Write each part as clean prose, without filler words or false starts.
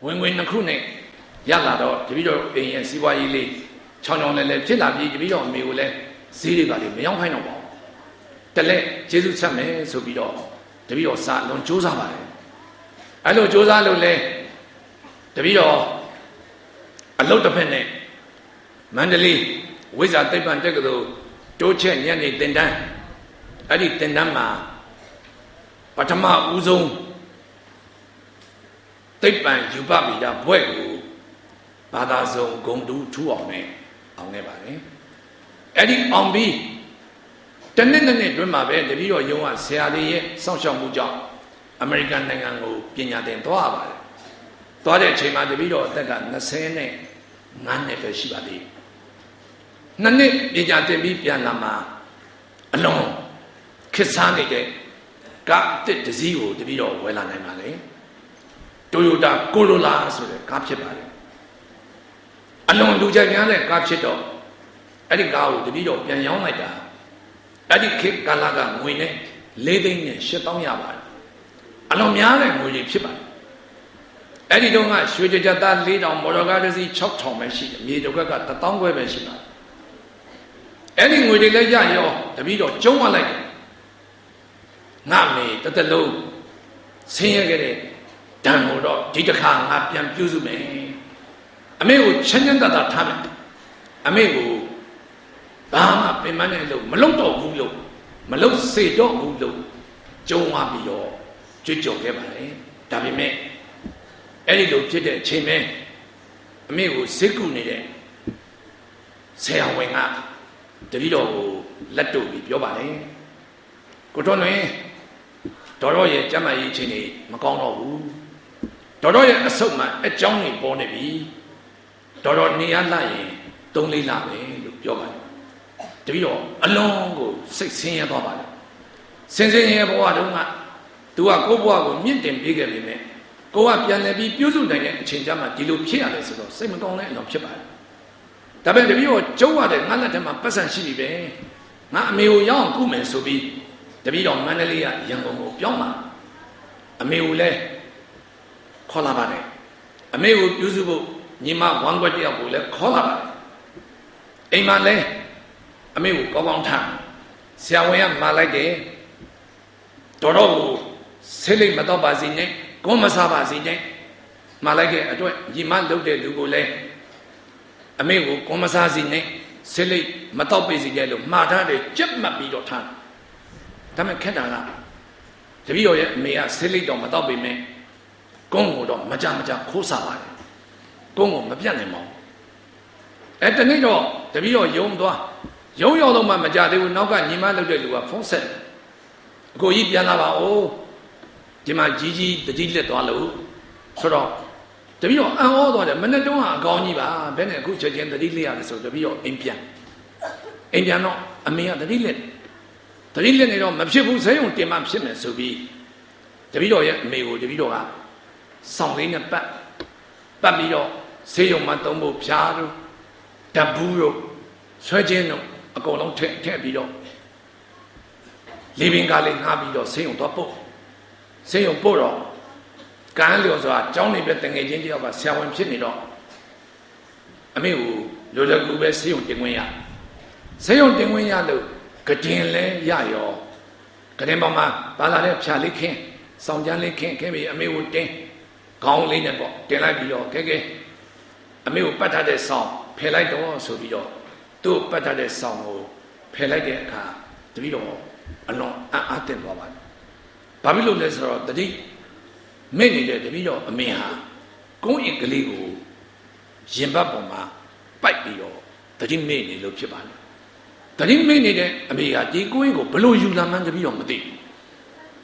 ဝင်နှစ်ခုနဲ့ရလာတော့တပည့်တော်အိမ်ရဲ့စီးပွားရေးလေးချောင်းချောင်းလဲလဲဖြစ်လာပြီးတပည့်တော်အမေကိုလည်းဈေးတွေကလည်းမရောက်ခိုင်းတော့ပါဘူးတလက်ကျေးဇူးဆက်မယ်ဆိုပြီးတော့တပည့်တော်စာလွန်စူးစမ်းပါတယ်အဲ့လိုစူးစမ်းလို့လဲတပည့်တော်အလုတ်တစ်ဖက်နဲ့မန္တလေးဝိဇ္ဇာသိပ္ပံတက္ကသိုလ်တိုးချက်ညနေသင်တန်းအဲ့ဒီသင်တန်းမှာပထမဦးဆုံးသိပ္ပံယူပဗေဒဘွဲ့ကိုဘာသာစုံဂုံတူထူအောင်နဲ့အောင်ခဲ့ပါတယ်အဲ့ဒီအောင်ပြီးတနည်းတွင်မှာပဲတပည့်တော်ရုံးကဆရာလေးရဲ့စောင့်ရှောက်မှုကြောင့်အမေရိကန်နိုင်ငံကိုပညာသင်သွားရပါတယ်သွားတဲ့အချိန်မှာတပည့်တော်အသက်က25နှစ်ပဲရှိပါသေးတယ်နှစ်နှစ်ပညာသင်ပြီးပြန်လာမှာအလုံးခစ်စားနေတဲ့ကားတစ်စီးကိုတပည့်တော်ဝယ်လာနိုင်ပါလေToyota Corolla ဆိုတဲ့ကားဖြစ်ပါတယ်အလုံးလူကြိုက်များတဲ့ကားဖြစ်တော့အဲ့ဒီကားကိုတပည့်တော်ပြန်ရောင်းလိုက်တာအဲ့ဒီခေတ်ကာလကငွေနဲ့4သိန်းနဲ့8000ရပါတယ်အလုံးများတဲ့ငွေတွေဖြစ်ပါတယ်အဲ့ဒီတုန်းကရွှေကြက်သား4000မော်တော်ကားတစ်စီး6000ပဲရှိတယ်မြေတစ်ခွက်က1000ခွဲပဲရှိပါတယ်အဲ့ဒီငွေတွေလည်းရရောတပည့်တော်ကျုံးဝလိုက်တယ်ငါမေတသက်လုံးဆင်းရဲခဲ့တဲ့တန်ကိုတော့ဒီတစ်ခါငါပြန်ပြုစုမယ်အမေကိုချမ်းချမ်းသာသာထားမယ်အမေကိုဘာမှပင်မနဲ့လို့မလုပ်တော့ဘူးလို့မလုပ်စေတော့ဘူးလို့ကျုံးသွားပြီးတော့ကြွကြော်ခဲ့ပါလေဒါပေမဲ့အဲ့ဒီလိုဖြစ်တဲ့အချိန်ပဲအမေကိုဇစ်ကူနေတဲ့ဆရာဝန်ကတပည့်တော်ကိုလက်တို့ပြီးပြောပါလေကိုတော်လွင်တော်ရဲ့ကျမ်းမာရေးချင်းနေမကောင်းတော့ဘူးတော်ရဲ့အဆုတ်မှာအကြောင်းတွေပေါ်နေပြီတော်နေရလာရင်3-4လပဲလို့ပြောပါတယ်တပည့်တော်အလုံးကိုစိတ်ဆင်းရဲသွားပါတယ်ဆင်းရဲဘဝတုန်းကသူကကိုယ့်ဘဝကိုမြင့်တင်ပေးခဲ့ပေမဲ့ကိုကပြန်လဲပြီးပြုစုနိုင်တဲ့အချိန်ကျမှဒီလိုဖြစ်ရတယ်ဆိုတော့စိတ်မကောင်းတဲ့အလုံးဖြစ်ပါတယ်ဒါပေမဲ့တပည့်တော်ကျုံးရတဲ့ငါလက်ထဲမှာပတ်စံရှိပြီပဲငါအမေကိုရောက်အောင်ကုမယ်ဆိုပြီးတပည့်တော်မန္တလေးကရန်ကုန်ကိုပြောင်းလာအမေကိုလည်းခေါ်လာပါတယ်အမေကိုပြုစုဖို့ညီမဝမ်းကွက်တယောက်ကိုလည်းခေါ်လာပါတယ်အိမ်မှာလည်းအမေကိုကောင်းကောင်းထားဆရာဝန်ကမှာလိုက်တယ်တော်ကိုဆေးလိပ်မတော့ပါစေနဲ့ကွန်းမစားပါစေနဲ့မှာလိုက်တဲ့အတွက်ညီမလုပ်တဲ့လူကိုလည်းအမေကိုကွန်မစားစီနဲ့ဆေးလိပ်မတော့ပေးစီတဲ့လို့မှားထားတယ်ကြက်မှတ်ပြီးတော့ထားတယ်ဒါမဲ့ခက်တာကတပည့်တော်ရဲ့အမေကဆေးလိပ်တော့မတော့ပေးမဲ့ကွန်းကိုတော့မကြခိုးစားပါတယ်ကွန်းကိုမပြတ်နိုင်ပါဘူးအဲ့တနေ့တော့တပည့်တော်ယုံသွားယုံရောက်တော့မှမကြသေးဘူးနောက်ကညီမလုပ်တဲ့လူကဖုန်းဆက်အကိုကြီးပြန်လာပါဦးဒီမှာကြီးတတိလက်သွားလို့ဆိုတော့တပည့်တော်အံ့ဩသွားတယ်မနေ့တုန်းကအကောင်းကြီးပါဘယ်နဲ့အခုချက်ချင်းတတိလက်ရတယ်ဆိုတပည့်တော်အိမ်ပြန်တော့အမေကတတိလက်နေတော့မဖြစ်ဘူးဇေယုံတင်မှဖြစ်မယ်ဆိုပြီးတပည့်တော်ရဲ့အမေကိုတပည့်တော်ကစောင်းလေးနဲ့ပတ်ပြီးတော့ဇေယုံမှာသုံးဖို့ဖြားတို့ဓာတ်ဘူးတို့ဆွဲချင်းတို့အကုန်လုံးထည့်ပြီးတော့လေပင်ကားလေးငှားပြီးတော့ဇေယုံသွားပို့ဇေယုံပို့တော့ကန်းလျော်စွာကျောင်းနေပဲတငယ်ချင်းတယောက်ကဆရာဝန်ဖြစ်နေတော့အမေကိုလိုလကူပဲဇေယုံတင်ခွင့်ရလို့ကတင်လဲရရောကတင်ပေါ်မှာဘာလာတဲ့ဖြာလေးခင်းစောင်းကျန်းလေးခင်းပြီးအမေကိုတင်းခေါင်းလေးနဲ့ပေါ့တင်လိုက်ပြီးတော့ကဲအမေကိုပတ်ထားတဲ့ဆောင်းဖယ်လိုက်တော့ဆိုပြီးတော့သူ့ပတ်ထားတဲ့ဆောင်းကိုဖယ်လိုက်တဲ့အခါတပည့်တော်အလွန်အားတင်သွားပါတယ်ဘာဖြစ်လို့လဲဆိုတော့တတိမိတ်နေတဲ့တပည့်တော်အမေဟာကုန်းအင်ကလေးကိုရင်ဘတ်ပေါ်မှာပိုက်ပြီးတော့တတိမိတ်နေလို့ဖြစ်ပါတယ်တတိမိတ်နေတဲ့အမေကဒီကုန်းအင်ကိုဘလို့ယူလာမှန်းတပည့်တော်မသိဘူး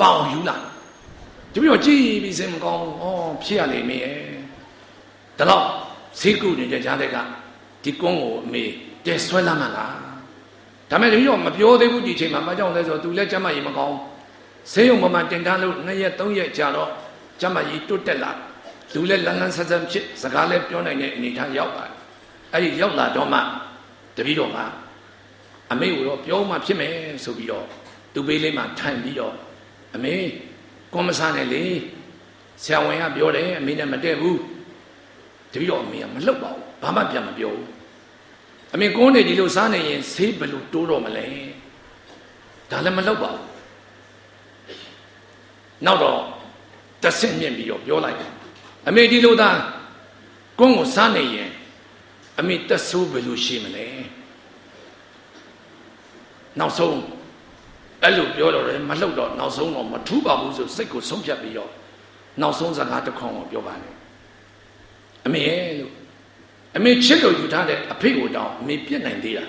ပေါင်ယူလာတပည့်တော်ကြည့်ပြီးစင်မကောင်းဘူးဖြစ်ရလိမ့်မယ်ဒါတော့ဈေးကုနေတဲ့ကြားတဲ့ကဒီကုန်းကိုအမေတဲဆွဲလာမှလားဒါမဲ့တပည့်တော်မပြောသေးဘူးဒီချိန်မှာဘာကြောင့်လဲဆိုတော့သူလည်းကျမ်းမာရေးမကောင်းဈေးရုံပေါ်မှာတင်ထားလို့2ရက်3ရက်ကြာတော့ကျမ်းမာရေးတွတ်တက်လာလူလည်းလန်းလန်းဆန်းဆန်းဖြစ်စကားလည်းပြောနိုင်တဲ့အနေထားရောက်လာအဲ့ဒီရောက်လာတော့မှတပည့်တော်ကအမေကိုတော့ပြောမှဖြစ်မယ်ဆိုပြီးတော့သူ့ဘေးလေးမှာထိုင်ပြီးတော့အမေကွန်မစားနဲ့လေဆရာဝန်ကပြောတယ်အမေနဲ့မတည့်ဘူး တပည့်တော်အမေကမလှုပ်ပါဘူးဘာမှပြန်မပြောဘူးအမေကိုနေဒီလိုစားနေရင်ဆေးဘယ်လိုတိုးတော့မလဲဒါလည်းမလှုပ်ပါဘူးနောက်တော့တဆင့်မြင့်ပြီးတော့ပြောလိုက်တယ်အမေဒီလိုသာကိုယ်ကိုစားနေရင်အမေတက်ဆိုးဘယ်လိုရှိမလဲနောက်ဆုံးအဲ့လိုပြောတော့လည်းမလှုပ်တော့နောက်ဆုံးတော့မထူးပါဘူးဆိုစိတ်ကိုဆုံးဖြတ်ပြီးတော့နောက်ဆုံးစကားတစ်ခွန်းကိုပြောပါတယ်အမေရဲ့လို့အမေချစ်လို့ယူထားတဲ့အဖေကိုတောင်းအမေပြစ်နိုင်သေးတာ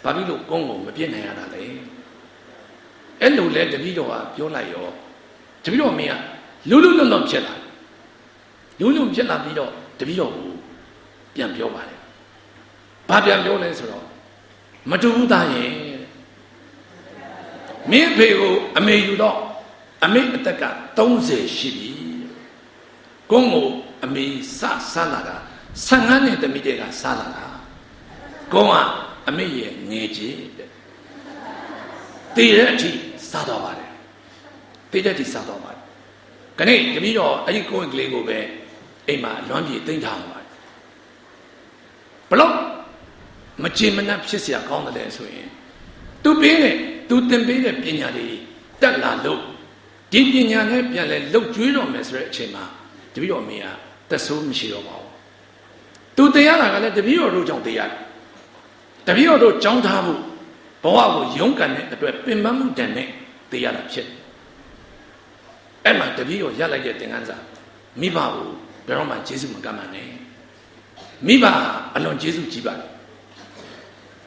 ဘာဖြစ်လို့ကုန်းကိုမပြစ်နိုင်ရတာလဲအဲ့လိုလဲတပည့်တော်ကပြောလိုက်ရောတပည့်တော်အမေကလူလွတ်ဖြစ်လာလူဖြစ်လာပြီးတော့တပည့်တော်ကိုပြန်ပြောပါတယ်ဘာပြန်ပြောလဲဆိုတော့မတူဘူးသားရဲ့မင်းဖေကိုအမေယူတော့အမေအသက်က30ရှိပြီကုန်းကိုအမေစလာတာ15နှစ်တမိတဲ့ကစားလာတာကုန်းကအမေရဲ့ငယ်ကြီးတဲ့တည်တဲ့အထိစားတော့ပါတယ်တည်တဲ့အထိစားတော့ပါတယ်ခဏတပည့်တော်အဲ့ဒီကုန်းကလေးကိုပဲအိမ်မှာလွမ်းပြေသိမ့်ထားပါတယ်ဘလို့မချင်မနှက်ဖြစ်เสียကောင်းတယ်ဆိုရင်သူပေးတဲ့သူသင်ပေးတဲ့ပညာတွေတက်လာလို့ဒီပညာနဲ့ပြန်လဲလှုပ်ကြွေးတော့မယ်ဆိုတဲ့အချိန်မှာတပည့်တော်အမေကသက်ဆိုးမရှိတော့ပါဘူးသူတရားတာကလည်းတပည့်တော်တို့ကြောင့်တရားတပည့်တော်တို့ကြောင်းထားဖို့ဘဝကိုရုန်းကန်တဲ့အတွက်ပင်ပန်းမှုတန်နဲ့တရားတာဖြစ်အဲ့မှာတပည့်တော်ရလိုက်တဲ့သင်္ကန်းစာမိဘကိုဘယ်တော့မှကျေးဇူးမကမ်းပါနဲ့မိဘအလွန်ကျေးဇူးကြီးပါတယ်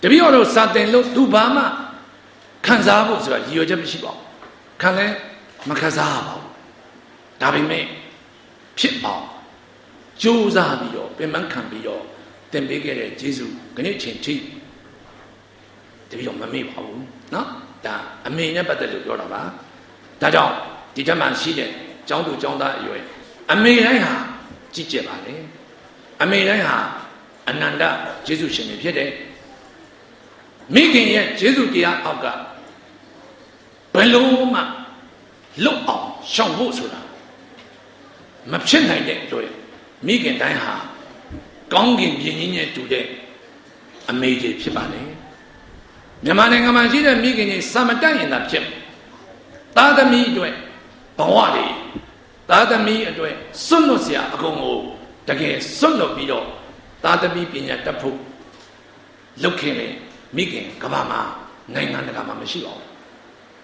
တပည့်တော်တို့စာသင်လို့သူဘာမှခံစားဖို့ဆိုတာရည်ရွယ်ချက်မရှိပါဘူးခံလဲမခံစားပါဘူးဒါပေမဲ့ဖြစ်အောင်ကြိုးစားပြီးတော့ပြန်မှန်းခံပြီးတော့သင်ပေးခဲ့တဲ့ကျေးဇူးခဏချင်းထိတပည့်တော်မမေ့ပါဘူးเนาะဒါအမေနဲ့ပတ်သက်လို့ပြောတာပါဒါကြောင့်ဒီထက်မှရှိတဲ့ကျောင်းသူကျောင်းသားအရွယ်အမေတိုင်းဟာကြည်ကျက်ပါလေအမေတိုင်းဟာအနန္တကျေးဇူးရှင်တွေဖြစ်တယ်မိခင်ရဲ့ကျေးဇူးတရားအောက်ကဘယ်လို့မှလွတ်အောင်ရှောင်ဖို့ဆိုတာမဖြစ်နိုင်တဲ့အတွက်မိခင်တိုင်းဟာကောင်းကင်ပြင်ကြီးနဲ့တူတဲ့အမေကြီးဖြစ်ပါလေမြန်မာနိုင်ငံမှာရှိတဲ့မိခင်တွေစာမတတ်ရင်သာဖြစ်သားသမီးအတွက်ဘဝတွေသားသမီးအတွက်စွန့်လွတ်เสียအကုန်ကိုတကယ်စွန့်လွတ်ပြီးတော့သားသမီးပညာတတ်ဖို့လုပ်ခဲ့တယ်မိခင်ကမ္ဘာမှာနိုင်ငံတကာမှာမရှိပါဘူး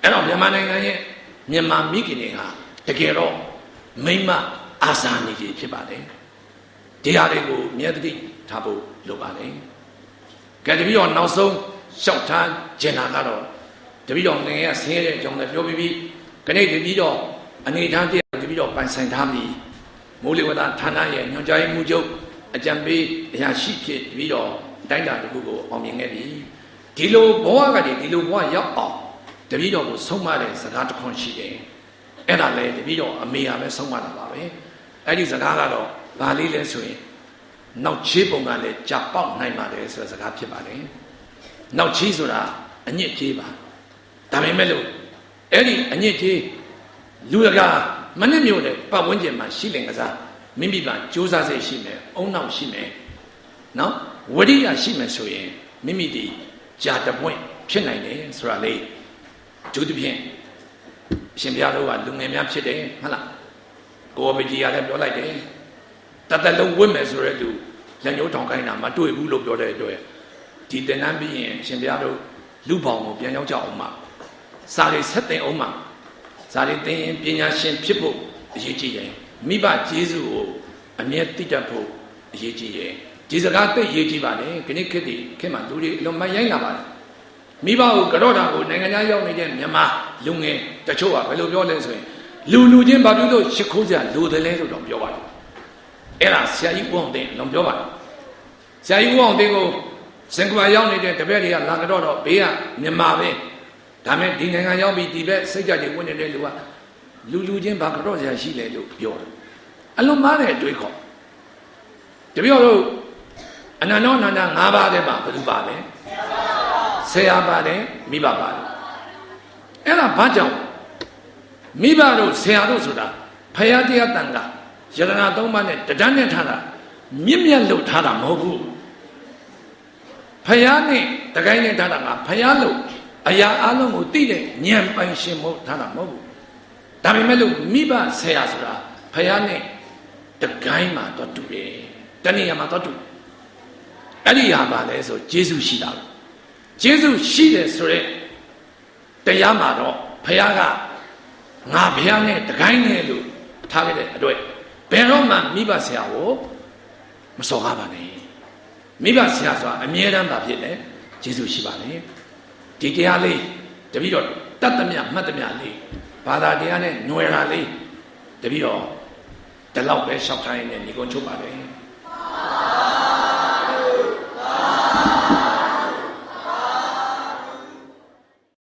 အဲ့တော့မြန်မာနိုင်ငံရဲ့မြန်မာမိခင်တွေဟာတကယ်တော့မိမအာဇာနည်ကြီးဖြစ်ပါတယ်ဒီဟာတွေကိုမြဲတည်းထားဖို့လိုပါတယ်ကဲတပည့်တော်နောက်ဆုံးလျှောက်ထားကျင်တာကတော့တပည့်တော်ငယ်ရဆင်းရဲတဲ့အကြောင်းလည်းပြောပြီးခဏတပည့်တော်အနေထားတရားတပည့်တော်ပိုင်ဆိုင်ထားပြီးမိုးလေဝသဌာနရဲ့ညွှန်ကြားရေးမှူးချုပ်အကြံပေးအရာရှိဖြစ်တပည့်တော်တိုင်းတာတစ်ခုကိုအောင်မြင်ခဲ့ပြီဒီလိုဘဝကတည်းကဒီလိုဘဝရောက်အောင်တပည့်တော်ကိုဆုံးမတဲ့စကားတစ်ခွန်းရှိတယ်အဲ့ဒါလည်းတပည့်တော်အမေကပဲဆုံးမတာပါပဲအဲ့ဒီစကားကတော့ဘာလေးလဲဆိုရင်နောက်ချေးပုံကလည်းကြပေါက်နိုင်ပါတယ်ဆိုတဲ့စကားဖြစ်ပါတယ်နောက်ချေးဆိုတာအညစ်ကြေးပါဒါပေမဲ့လို့အဲ့ဒီအညစ်ကြေးလူတကာမနစ်မြို့တဲ့ပတ်ဝန်းကျင်မှာရှိလင်ကစားမိမိကစူးစမ်းစိတ်ရှိမယ်အုံနောက်ရှိမယ်နော်ဝရိယရှိမယ်ဆိုရင်မိမိဒီကြာတပွင့်ဖြစ်နိုင်တယ်ဆိုတာလေဒုတိယရှင်ဘုရားတို့ကလူငယ်များဖြစ်တယ်ဟုတ်လားကိုယ်ပကြီးရတယ်ပြောလိုက်တယ်တသက်လုံးဝင့်မယ်ဆိုတဲ့လူလက်ညှိုးထောင်ခိုင်းတာမတွေ့ဘူးလို့ပြောတဲ့အတွက်ဒီသင်္ကန်းပြီးရင်ရှင်ဘုရားတို့လူပေါင်းကိုပြန်ရောက်ကြအောင်မှာစာရီဆက်တင်အောင်မှာစာရီသင်ရင်ပညာရှင်ဖြစ်ဖို့အရေးကြီးတယ်မိဘကျေးဇူးကိုအမြဲသိတတ်ဖို့အရေးကြီးတယ်ဒီစကားသိရေးကြည့်ပါလေခဏခက်ဒီခင်မှာလူတွေလွန်မရိုင်းလာပါတယ်မိဘကိုကြော့တာကိုနိုင်ငံသားရောက်နေတဲ့မြန်မာလူငယ်တချို့ကဘယ်လိုပြောလဲဆိုရင်လူချင်းဘာဖြစ်လို့ရှ िख ိုးစရာလိုတယ်လဲလို့တော့ပြောပါတယ်အဲ့ဒါဆရာကြီးဦးအောင်သိန်းလုံးပြောပါတယ်ဆရာကြီးဦးအောင်သိန်းကိုစင်ကာပူရောက်နေတဲ့တပည့်တွေကလာကြော့တော့ဘေးကမြန်မာပဲဒါမဲ့ဒီနိုင်ငံရောက်ပြီးဒီဘက်စိတ်ကြတွေဝင်နေတဲ့လူကလူချင်းဘာကြော့စရာရှိလဲလို့ပြောတယ်အလွန်မားတဲ့အတွေးခေါ်တပည့်တို့အနန္တောအနန္တ၅ပါးတည်းမှာဘယ်သူပါလဲဆရာပါတယ်မိဘပါတယ်အဲ့ဒါဘာကြောင့်မိဘတို့ဆရာတို့ဆိုတာဖယားတရားတန်ခါယရဏသုံးပါးနဲ့တဒန်းနဲ့ထားတာ မြင့်မြတ်လို့ထားတာမဟုတ်ဘူးဖယားနဲ့တကိုင်းနဲ့ထားတာကဖယားလို့အရာအလုံးကိုသိတဲ့ဉာဏ်ပိုင်ရှင်မို့ထားတာမဟုတ်ဘူးဒါပေမဲ့လို့မိဘဆရာဆိုတာဖယားနဲ့တကိုင်းမှာတော့တူတယ်တဏှာမှာတော့တူအဲ့ဒီဟာပါလဲဆိုဂျေစုရှိတာဂျေစုရှိတယ်ဆိုရက်တရားမှာတော့ဖယားကငါဖယားနဲ့တကိုင်းနဲ့လို့ထားခဲ့တဲ့အတွက်ဘယ်တော့မှမိဘဆရာကိုမစော်ကားပါနဲ့မိဘဆရာဆိုတာအမြဲတမ်းပါဖြစ်တယ်ဂျေစုရှိပါလေဒီတရားလေးတပည့်တော်တတ်သမျှမှတ်သမျှလေးဘာသာတရားနဲ့ຫນွယ်တာလေးတပည့်တော်ဒီလောက်ပဲရှောက်ထားရင်ညီကုန်းချုပ်ပါလေ